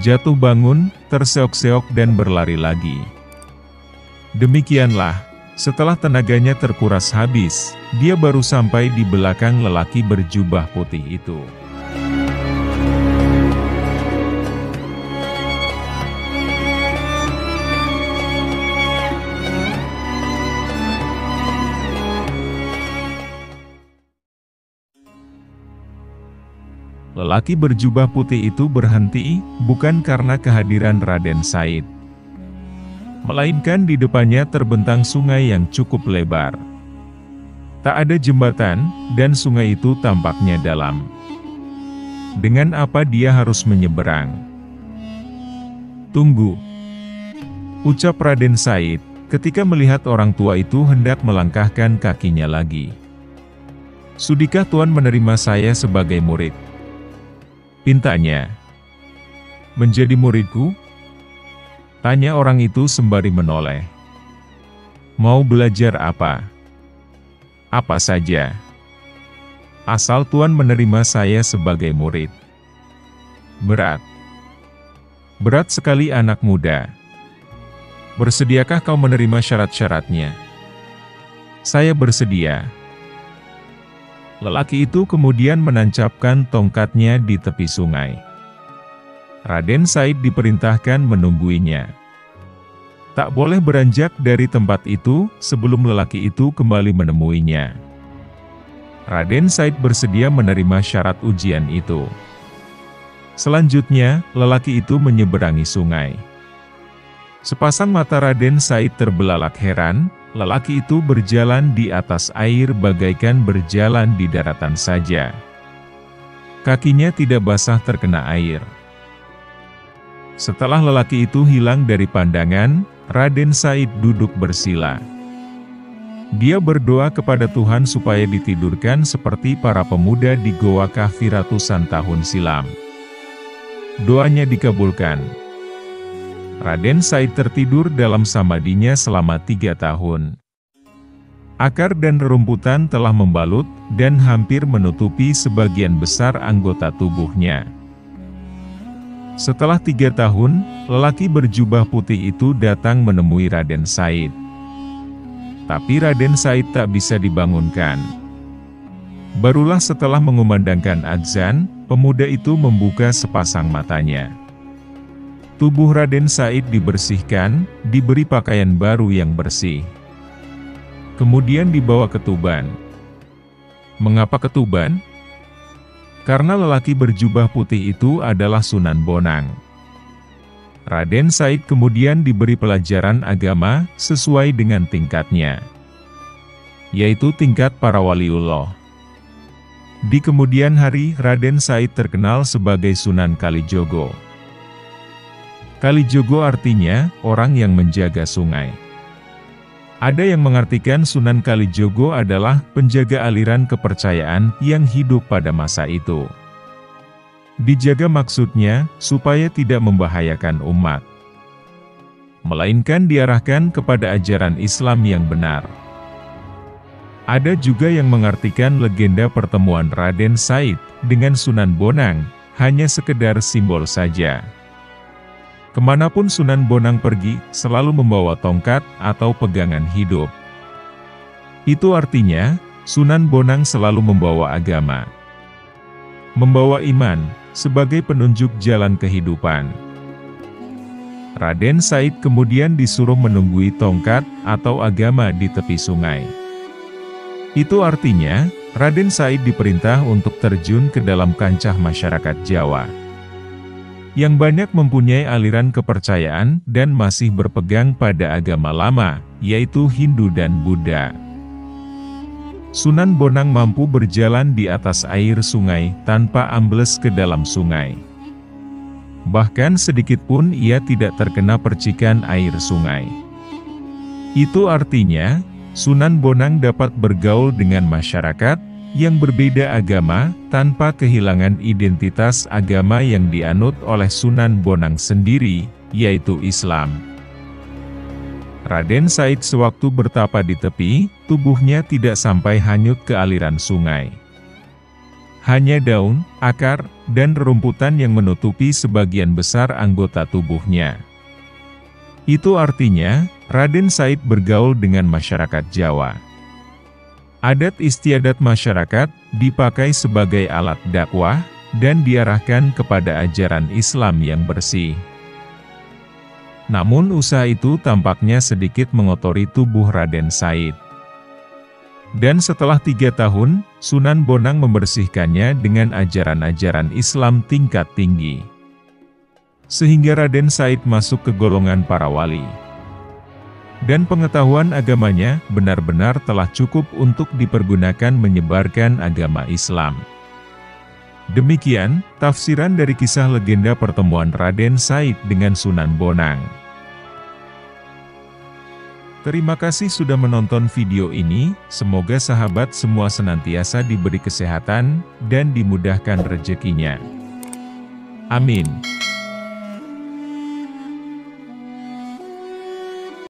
jatuh bangun, terseok-seok dan berlari lagi. Demikianlah, setelah tenaganya terkuras habis, dia baru sampai di belakang lelaki berjubah putih itu. Lelaki berjubah putih itu berhenti, bukan karena kehadiran Raden Said, melainkan di depannya terbentang sungai yang cukup lebar. Tak ada jembatan, dan sungai itu tampaknya dalam. Dengan apa dia harus menyeberang? "Tunggu," ucap Raden Said, ketika melihat orang tua itu hendak melangkahkan kakinya lagi. "Sudikah Tuan menerima saya sebagai murid?" pintanya. "Menjadi muridku?" tanya orang itu sembari menoleh. "Mau belajar apa?" "Apa saja. Asal Tuan menerima saya sebagai murid." "Berat. Berat sekali anak muda. Bersediakah kau menerima syarat-syaratnya?" "Saya bersedia." Lelaki itu kemudian menancapkan tongkatnya di tepi sungai. Raden Said diperintahkan menungguinya. Tak boleh beranjak dari tempat itu sebelum lelaki itu kembali menemuinya. Raden Said bersedia menerima syarat ujian itu. Selanjutnya, lelaki itu menyeberangi sungai. Sepasang mata Raden Said terbelalak heran. Lelaki itu berjalan di atas air bagaikan berjalan di daratan saja. Kakinya tidak basah terkena air. Setelah lelaki itu hilang dari pandangan, Raden Said duduk bersila. Dia berdoa kepada Tuhan supaya ditidurkan seperti para pemuda di Goa Kahfi ratusan tahun silam. Doanya dikabulkan. Raden Said tertidur dalam samadinya selama 3 tahun. Akar dan rerumputan telah membalut dan hampir menutupi sebagian besar anggota tubuhnya. Setelah 3 tahun, lelaki berjubah putih itu datang menemui Raden Said. Tapi Raden Said tak bisa dibangunkan. Barulah setelah mengumandangkan adzan, pemuda itu membuka sepasang matanya. Tubuh Raden Said dibersihkan, diberi pakaian baru yang bersih. Kemudian dibawa ke Tuban. Mengapa ke Tuban? Karena lelaki berjubah putih itu adalah Sunan Bonang. Raden Said kemudian diberi pelajaran agama sesuai dengan tingkatnya, yaitu tingkat para waliullah. Di kemudian hari, Raden Said terkenal sebagai Sunan Kalijogo. Kalijogo artinya, orang yang menjaga sungai. Ada yang mengartikan Sunan Kalijogo adalah penjaga aliran kepercayaan yang hidup pada masa itu. Dijaga maksudnya, supaya tidak membahayakan umat, melainkan diarahkan kepada ajaran Islam yang benar. Ada juga yang mengartikan legenda pertemuan Raden Said dengan Sunan Bonang, hanya sekedar simbol saja. Kemanapun Sunan Bonang pergi, selalu membawa tongkat atau pegangan hidup. Itu artinya, Sunan Bonang selalu membawa agama, membawa iman, sebagai penunjuk jalan kehidupan. Raden Said kemudian disuruh menunggui tongkat atau agama di tepi sungai. Itu artinya, Raden Said diperintah untuk terjun ke dalam kancah masyarakat Jawa, yang banyak mempunyai aliran kepercayaan dan masih berpegang pada agama lama, yaitu Hindu dan Buddha. Sunan Bonang mampu berjalan di atas air sungai tanpa ambles ke dalam sungai. Bahkan sedikitpun ia tidak terkena percikan air sungai. Itu artinya, Sunan Bonang dapat bergaul dengan masyarakat yang berbeda agama, tanpa kehilangan identitas agama yang dianut oleh Sunan Bonang sendiri, yaitu Islam. Raden Said sewaktu bertapa di tepi, tubuhnya tidak sampai hanyut ke aliran sungai. Hanya daun, akar, dan rerumputan yang menutupi sebagian besar anggota tubuhnya. Itu artinya, Raden Said bergaul dengan masyarakat Jawa. Adat istiadat masyarakat dipakai sebagai alat dakwah, dan diarahkan kepada ajaran Islam yang bersih. Namun usaha itu tampaknya sedikit mengotori tubuh Raden Said. Dan setelah 3 tahun, Sunan Bonang membersihkannya dengan ajaran-ajaran Islam tingkat tinggi. Sehingga Raden Said masuk ke golongan para wali. Dan pengetahuan agamanya benar-benar telah cukup untuk dipergunakan menyebarkan agama Islam. Demikian, tafsiran dari kisah legenda pertemuan Raden Said dengan Sunan Bonang. Terima kasih sudah menonton video ini, semoga sahabat semua senantiasa diberi kesehatan, dan dimudahkan rezekinya. Amin.